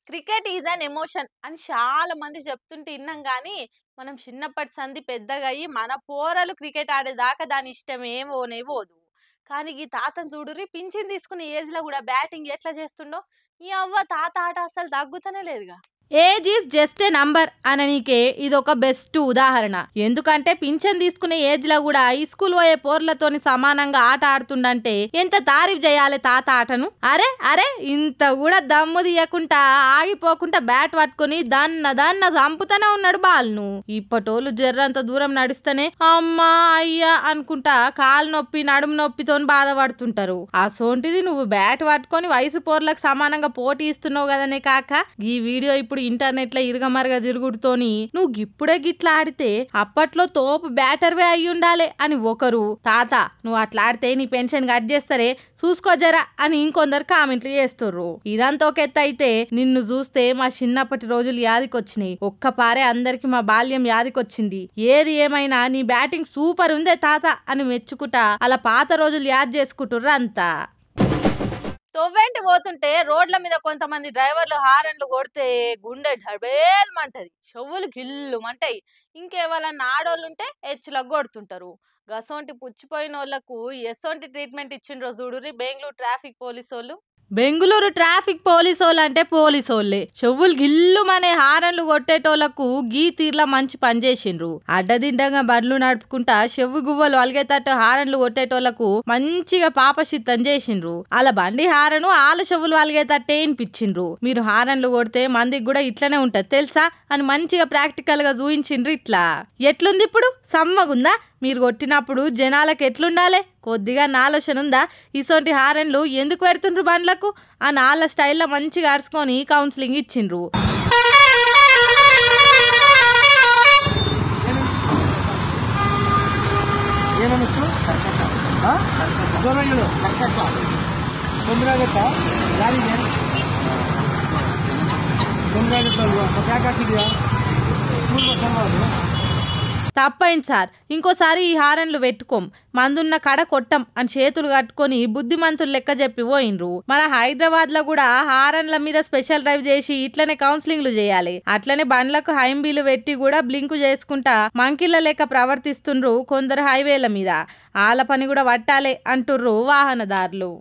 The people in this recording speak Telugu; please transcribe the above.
క్రికెట్ ఈజ్ అన్ ఎమోషన్ అని చాలా మంది చెప్తుంటే ఇన్నాం గానీ, మనం చిన్నప్పటి సంధి పెద్దగయ్యి మన పోరలు క్రికెట్ ఆడేదాకా దాని ఇష్టం ఏం పోనే పోదు. కానీ ఈ తాతను చూడుర్రి పింఛన్ తీసుకునే ఏజ్‌లో గూడా బ్యాటింగ్ ఎట్లా చేస్తుండో. ఈ అవ్వ తాత ఆట అసలు తగ్గుతనే లేదుగా. Age is just a number అననీకే ఇదొక బెస్ట్ ఉదాహరణ. ఎందుకంటే పింఛన్ తీసుకునే ఏజ్ లో కూడా ఈ స్కూల్ పోయే పోర్లతోని సమానంగా ఆట ఆడుతుండంటే ఎంత తారీఫ్ చేయాలి తాత ఆటను. అరే అరే ఇంత కూడా దమ్ము తీయకుండా ఆగిపోకుండా బ్యాట్ పట్టుకుని దన్న చంపుతూనే ఉన్నాడు బాల్ను. ఇప్పటోళ్ళు జర్రంత దూరం నడుస్తూనే అమ్మా అయ్యా అనుకుంటా కాలు నొప్పి నడుము నొప్పితోని బాధపడుతుంటారు. ఆ సోంటిది నువ్వు బ్యాట్ పట్టుకొని వయసు పోర్లకు సమానంగా పోటీ ఇస్తున్నావు కదనే కాక. ఈ వీడియో ఇప్పుడు ఇంటర్నెట్ లో ఇరుగమరగా తిరుగుడుతోని నువ్వు ఇప్పుడే గిట్లా ఆడితే అప్పట్లో తోపు బ్యాటర్వే అయ్యి ఉండాలి అని ఒకరు, తాత నువ్వు అట్లా ఆడితే నీ పెన్షన్ కట్ చేస్తారే చూసుకోజరా అని ఇంకొందరు కామెంట్లు చేస్తుర్రు. ఇదంతా ఒక ఎత్తు అయితే నిన్ను చూస్తే మా చిన్నప్పటి రోజులు యాదికొచ్చినాయి. ఒక్కపారే అందరికి మా బాల్యం యాదికొచ్చింది. ఏది ఏమైనా నీ బ్యాటింగ్ సూపర్ ఉందే తాత అని మెచ్చుకుంటా అలా పాత రోజులు యాద్ చేసుకుంటుర్రు అంతా. తొవ్వేంటి పోతుంటే రోడ్ల మీద కొంతమంది డ్రైవర్లు హారన్లు కొడితే గుండె డబేల్మంటది, చెవులు గిల్లుమంటాయి. ఇంకేవాళ్ళన్నా ఆడోళ్ళుంటే హెచ్చులకు కొడుతుంటారు. గసోంటి పుచ్చిపోయిన వాళ్ళకు ఎసోంటి ట్రీట్మెంట్ ఇచ్చిండ్రో చూడుర్రి బెంగళూరు ట్రాఫిక్ పోలీసోళ్ళు. బెంగుళూరు ట్రాఫిక్ పోలీసోళ్ళు అంటే పోలీసోళ్ళే. చెవులు గిల్లుమనే హారన్లు కొట్టేటోళ్లకు గీ తీర్లా మంచి పనిచేసిండ్రు. అడ్డదిడ్డంగా బండ్లు నడుపుకుంటా చెవు గువ్వలు అలిగేటట్టు హారన్లు కొట్టేటోళ్లకు మంచిగా పాపశిత్తం చేసిండ్రు. అలా బండి హారను ఆల చెవులు అలిగేటట్టే వినిపించిండ్రు. మీరు హారన్లు కొడితే మందికి కూడా ఇట్లనే ఉంటది తెలుసా అని మంచిగా ప్రాక్టికల్ గా చూయించిండ్రు. ఇట్లా ఎట్లుంది ఇప్పుడు సమ్మగుందా? మీరు కొట్టినప్పుడు జనాలకు ఎట్లుండాలి? కొద్దిగా ఆలోచన ఉందా? ఇసోంటి హారన్లు ఎందుకు పెడుతుండ్రు బండ్లకు ఆ నాళ్ళ స్టైల్లో మంచిగా అరుచుకొని కౌన్సిలింగ్ ఇచ్చిండ్రు. తప్పైంది సార్, ఇంకోసారి ఈ హారన్లు పెట్టుకోం, మందున్న కడ కొట్టం అని చేతులు కట్టుకొని బుద్ధిమంతులు లెక్క చెప్పి పోయినరు. మన హైదరాబాద్ లో కూడా హారన్ల మీద స్పెషల్ డ్రైవ్ చేసి ఇట్లనే కౌన్సిలింగ్లు చేయాలి. అట్లనే బండ్లకు హైంబీలు పెట్టి కూడా బ్లింకు చేసుకుంటా మంకిళ్ళ లెక్క ప్రవర్తిస్తుండ్రు కొందరు హైవేల మీద. ఆల పని కూడా పట్టాలే అంటుర్రు వాహనదారులు.